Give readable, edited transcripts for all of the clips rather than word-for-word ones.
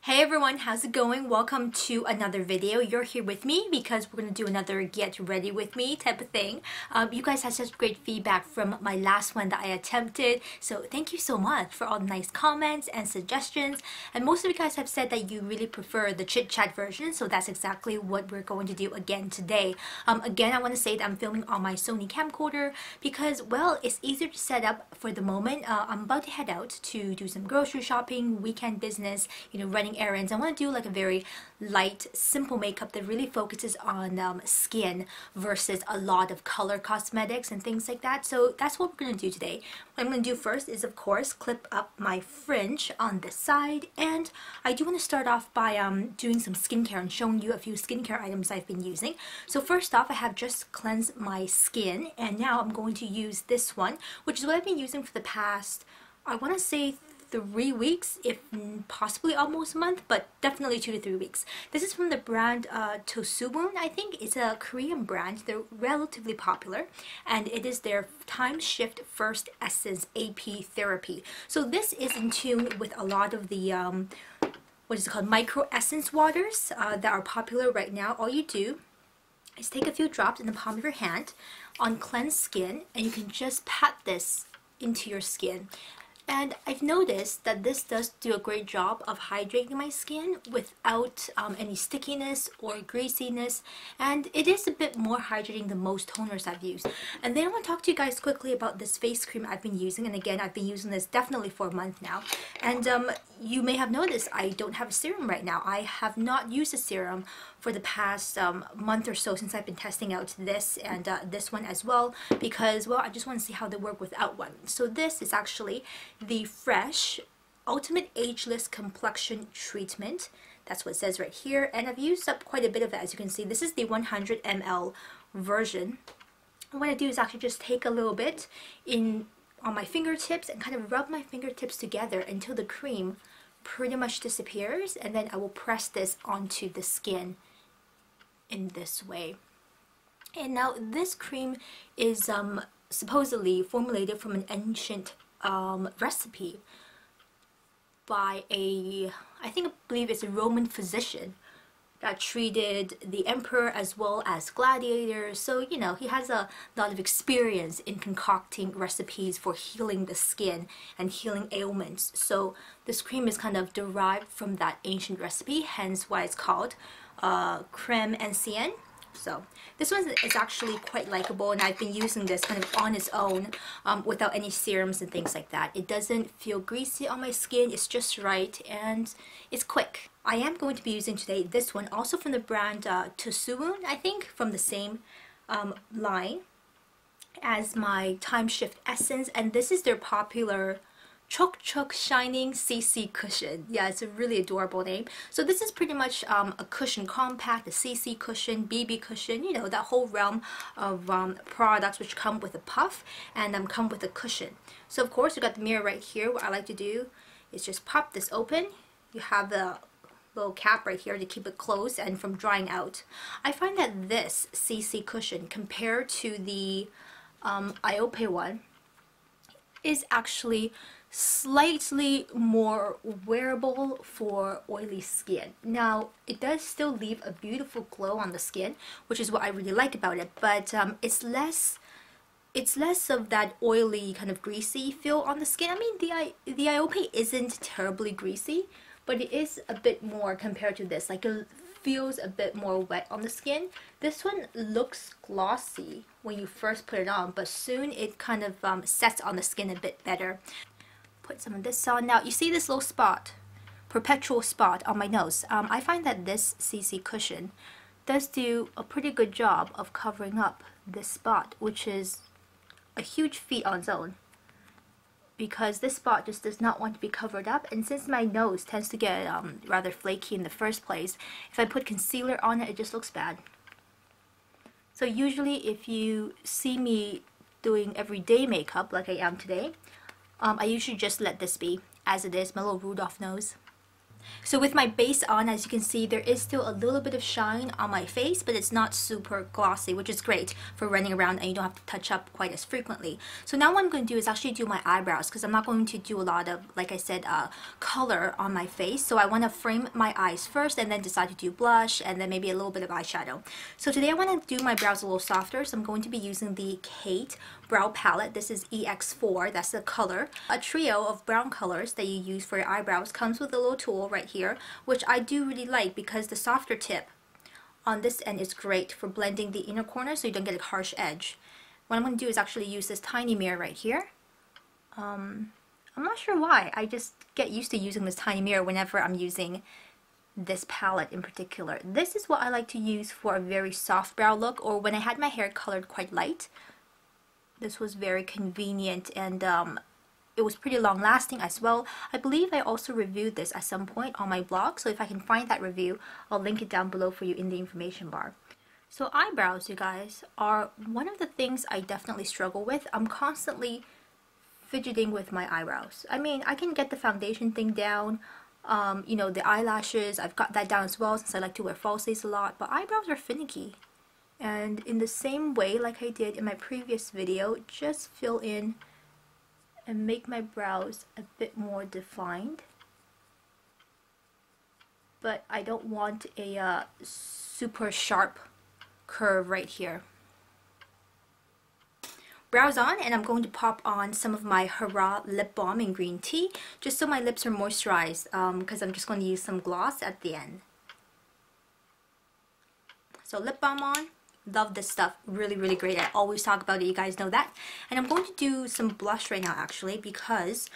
Hey everyone, how's it going? Welcome to another video. You're here with me because we're going to do another get ready with me type of thing. You guys had such great feedback from my last one that I attempted, so thank you so much for all the nice comments and suggestions. And most of you guys have said that you really prefer the chit chat version, so that's exactly what we're going to do again today. Again, I want to say that I'm filming on my Sony camcorder because, well, it's easier to set up for the moment. I'm about to head out to do some grocery shopping, weekend business, running errands. I want to do like a very light, simple makeup that really focuses on skin versus a lot of color cosmetics and things like that. So that's what we're going to do today. What I'm going to do first is, of course, clip up my fringe on this side, and I do want to start off by doing some skincare and showing you a few skincare items I've been using. So first off, I have just cleansed my skin, and now I'm going to use this one, which is what I've been using for the past, I want to say 3 weeks, if possibly almost a month, but definitely 2 to 3 weeks. This is from the brand Tosuwon. I think it's a Korean brand. They're relatively popular, and it is their Time Shift First Essence AP Therapy. So this is in tune with a lot of the what is it called, micro essence waters that are popular right now. All you do is take a few drops in the palm of your hand on cleansed skin, and you can just pat this into your skin. And I've noticed that this does do a great job of hydrating my skin without any stickiness or greasiness, and it is a bit more hydrating than most toners I've used. And then I want to talk to you guys quickly about this face cream I've been using, and again, I've been using this definitely for a month now. And you may have noticed I don't have a serum right now. I have not used a serum for the past month or so since I've been testing out this and this one as well, because, well, I just want to see how they work without one. So this is actually the Fresh Ultimate Ageless Complexion Treatment. That's what it says right here, and I've used up quite a bit of it. As you can see, this is the 100 ml version. And what I do is actually just take a little bit on my fingertips and kind of rub my fingertips together until the cream pretty much disappears, and then I will press this onto the skin in this way. And now this cream is supposedly formulated from an ancient recipe by I believe it's a Roman physician that treated the emperor as well as gladiators. So, he has a lot of experience in concocting recipes for healing the skin and healing ailments. So this cream is kind of derived from that ancient recipe, hence why it's called creme ancienne. So this one is actually quite likable, and I've been using this kind of on its own without any serums and things like that. It doesn't feel greasy on my skin, it's just right, and it's quick. I am going to be using today this one, also from the brand Tosuwon, I think, from the same line as my Time Shift Essence, and this is their popular Chok Chok Shining CC Cushion. Yeah, it's a really adorable name. So this is pretty much a cushion compact, a CC cushion, BB cushion, that whole realm of products which come with a puff and come with a cushion. So of course, you got the mirror right here. What I like to do is just pop this open. You have the little cap right here to keep it closed and from drying out. I find that this CC cushion compared to the IOPE one is actually slightly more wearable for oily skin. Now, it does still leave a beautiful glow on the skin, which is what I really like about it, but it's less of that oily kind of greasy feel on the skin. I mean, the IOPE isn't terribly greasy, but it is a bit more compared to this. Like, it feels a bit more wet on the skin. This one looks glossy when you first put it on, but soon it kind of sets on the skin a bit better. Put some of this on. Now, you see this little spot, perpetual spot on my nose. I find that this CC cushion does do a pretty good job of covering up this spot, which is a huge feat on its own, because this spot just does not want to be covered up. And since my nose tends to get rather flaky in the first place, if I put concealer on it, it just looks bad. So usually if you see me doing everyday makeup like I am today, I usually just let this be as it is, my little Rudolph nose. So with my base on, as you can see, there is still a little bit of shine on my face, but it's not super glossy, which is great for running around and you don't have to touch up quite as frequently. So now what I'm going to do is actually do my eyebrows, because I'm not going to do a lot of, like I said, color on my face. So I want to frame my eyes first and then decide to do blush and then maybe a little bit of eyeshadow. So today I want to do my brows a little softer, so I'm going to be using the Kate brow palette. This is EX4, that's the color. A trio of brown colors that you use for your eyebrows comes with a little tool right here, which I do really like because the softer tip on this end is great for blending the inner corner so you don't get a harsh edge. What I'm going to do is actually use this tiny mirror right here. I'm not sure why, I just get used to using this tiny mirror whenever I'm using this palette in particular. This is what I like to use for a very soft brow look, or when I had my hair colored quite light. This was very convenient, and it was pretty long lasting as well. I believe I also reviewed this at some point on my blog, so if I can find that review, I'll link it down below for you in the information bar. So eyebrows, you guys, are one of the things I definitely struggle with. I'm constantly fidgeting with my eyebrows. I mean, I can get the foundation thing down, you know, the eyelashes, I've got that down as well since I like to wear falsies a lot, but eyebrows are finicky. And in the same way like I did in my previous video, just fill in and make my brows a bit more defined. But I don't want a super sharp curve right here. Brows on, and I'm going to pop on some of my Hurrah lip balm in green tea, just so my lips are moisturized, because I'm just going to use some gloss at the end. So lip balm on. Love this stuff, really great. I always talk about it, you guys know that. And I'm going to do some blush right now actually, because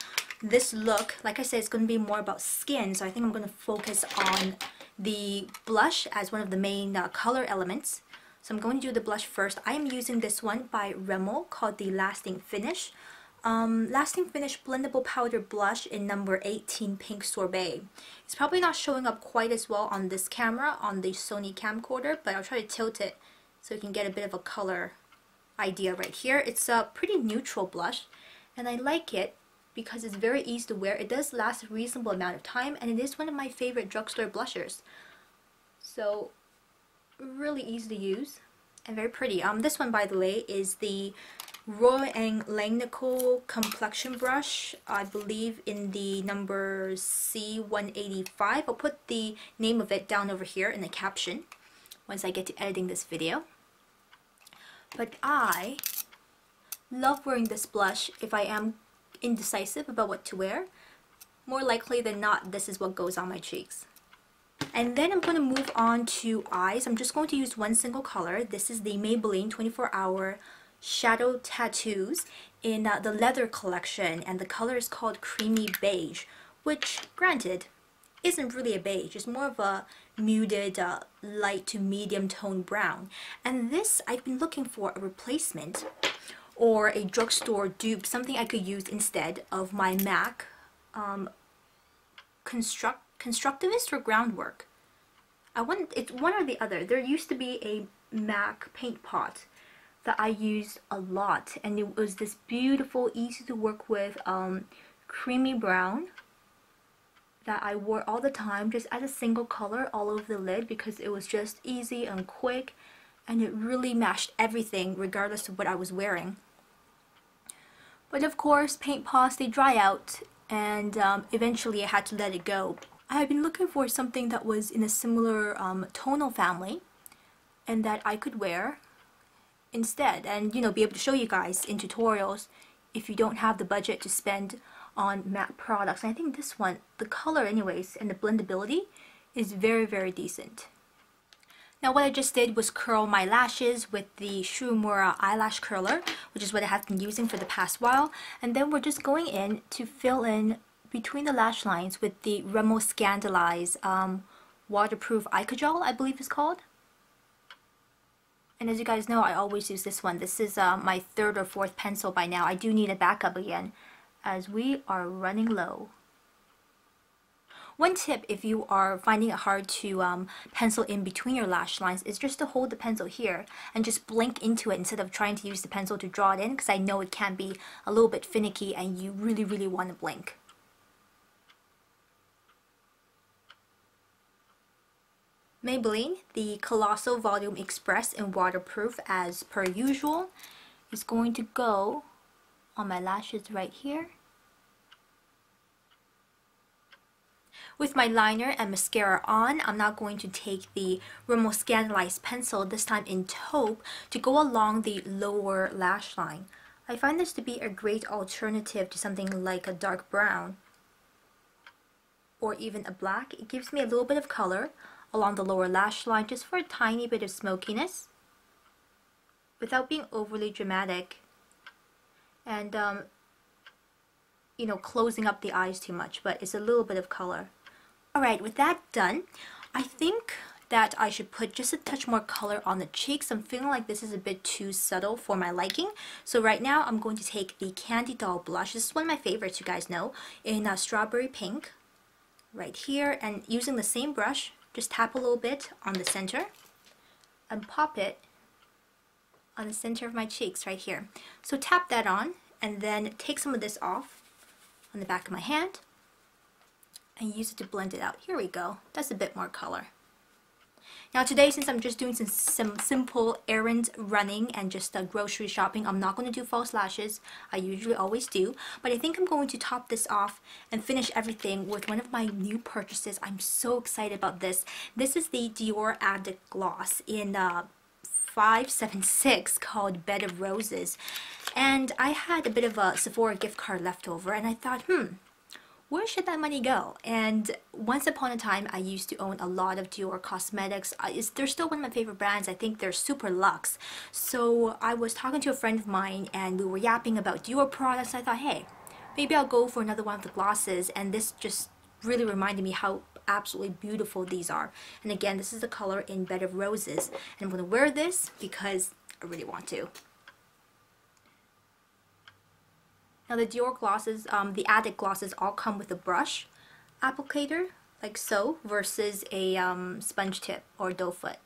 this look, like I said, it's going to be more about skin, so I think I'm going to focus on the blush as one of the main color elements. So I'm going to do the blush first. I am using this one by Rimmel called the Lasting Finish. Lasting Finish Blendable Powder Blush in number 18 Pink Sorbet. It's probably not showing up quite as well on this camera, on the Sony camcorder, but I'll try to tilt it so you can get a bit of a color idea right here. It's a pretty neutral blush, and I like it because it's very easy to wear. It does last a reasonable amount of time, and it is one of my favorite drugstore blushers. So really easy to use and very pretty. This one, by the way, is the Royal & Langnickel complexion brush, I believe in the number C185. I'll put the name of it down over here in the caption once I get to editing this video. But I love wearing this blush if I am indecisive about what to wear. More likely than not, this is what goes on my cheeks. And then I'm going to move on to eyes. I'm just going to use one single color. This is the Maybelline 24-Hour Shadow Tattoos in the Leather collection, and the color is called Creamy Beige, which, granted, isn't really a beige. It's more of a muted light to medium tone brown. And this, I've been looking for a replacement or a drugstore dupe, something I could use instead of my MAC Constructivist or Groundwork. It's one or the other. There used to be a MAC paint pot that I used a lot, and it was this beautiful, easy to work with creamy brown that I wore all the time, just as a single color all over the lid, because it was just easy and quick, and it really matched everything regardless of what I was wearing. But of course, paint pots, they dry out, and eventually I had to let it go. I had been looking for something that was in a similar tonal family and that I could wear instead, and, you know, be able to show you guys in tutorials if you don't have the budget to spend on matte products. And I think this one, the color anyways, and the blendability is very decent. Now what I just did was curl my lashes with the Shuumura eyelash curler, which is what I have been using for the past while. And then we're just going in to fill in between the lash lines with the Rimmel Scandalize waterproof eye kajal, I believe it's called. And as you guys know, I always use this one. This is my third or fourth pencil by now. I do need a backup again, as we are running low. One tip if you are finding it hard to pencil in between your lash lines is just to hold the pencil here and just blink into it instead of trying to use the pencil to draw it in, because I know it can be a little bit finicky and you really want to blink. Maybelline, the Colossal Volume Express in Waterproof as per usual, is going to go on my lashes right here. With my liner and mascara on, I'm now going to take the Rimmel Scandalized pencil, this time in taupe, to go along the lower lash line. I find this to be a great alternative to something like a dark brown or even a black. It gives me a little bit of color along the lower lash line just for a tiny bit of smokiness without being overly dramatic and you know, closing up the eyes too much, but it's a little bit of color. Alright, with that done, I think that I should put just a touch more color on the cheeks. I'm feeling like this is a bit too subtle for my liking. So right now I'm going to take the Candy Doll blush. This is one of my favorites, you guys know, in Strawberry Pink right here, and using the same brush, just tap a little bit on the center and pop it on the center of my cheeks right here. So tap that on and then take some of this off on the back of my hand and use it to blend it out. Here we go. That's a bit more color. Now today, since I'm just doing some simple errands running and just grocery shopping, I'm not going to do false lashes. I usually always do. But I think I'm going to top this off and finish everything with one of my new purchases. I'm so excited about this. This is the Dior Addict Gloss in 576 called Bed of Roses. And I had a bit of a Sephora gift card left over and I thought, where should that money go? And once upon a time, I used to own a lot of Dior cosmetics. They're still one of my favorite brands. I think they're super luxe. So I was talking to a friend of mine and we were yapping about Dior products. I thought, hey, maybe I'll go for another one of the glosses. And this just really reminded me how absolutely beautiful these are. And again, this is the color in Bed of Roses. And I'm going to wear this because I really want to. Now the Dior glosses, the Addict glosses all come with a brush applicator, like so, versus a sponge tip or doe foot.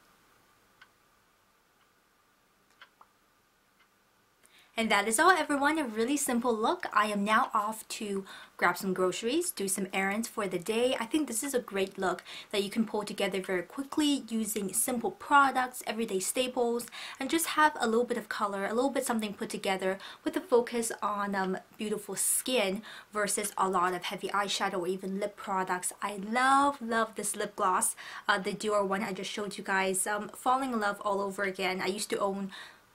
And that is all, everyone. A really simple look. I am now off to grab some groceries, do some errands for the day. I think this is a great look that you can pull together very quickly using simple products, everyday staples, and just have a little bit of color, a little bit something put together with a focus on beautiful skin versus a lot of heavy eyeshadow or even lip products. I love this lip gloss, the Dior one I just showed you guys. Falling in love all over again. I used to own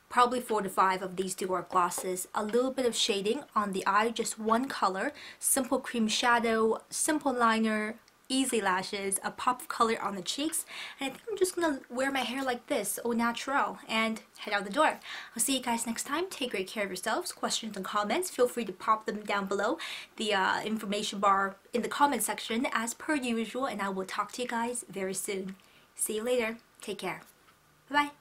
probably 4 to 5 of these Dior glosses. A little bit of shading on the eye, just one color, simple cream shadow, simple liner, easy lashes, a pop of color on the cheeks, and I think I'm just gonna wear my hair like this, au naturel, and head out the door. I'll see you guys next time. Take great care of yourselves. Questions and comments, feel free to pop them down below the information bar in the comment section as per usual, and I will talk to you guys very soon. See you later. Take care. Bye-bye.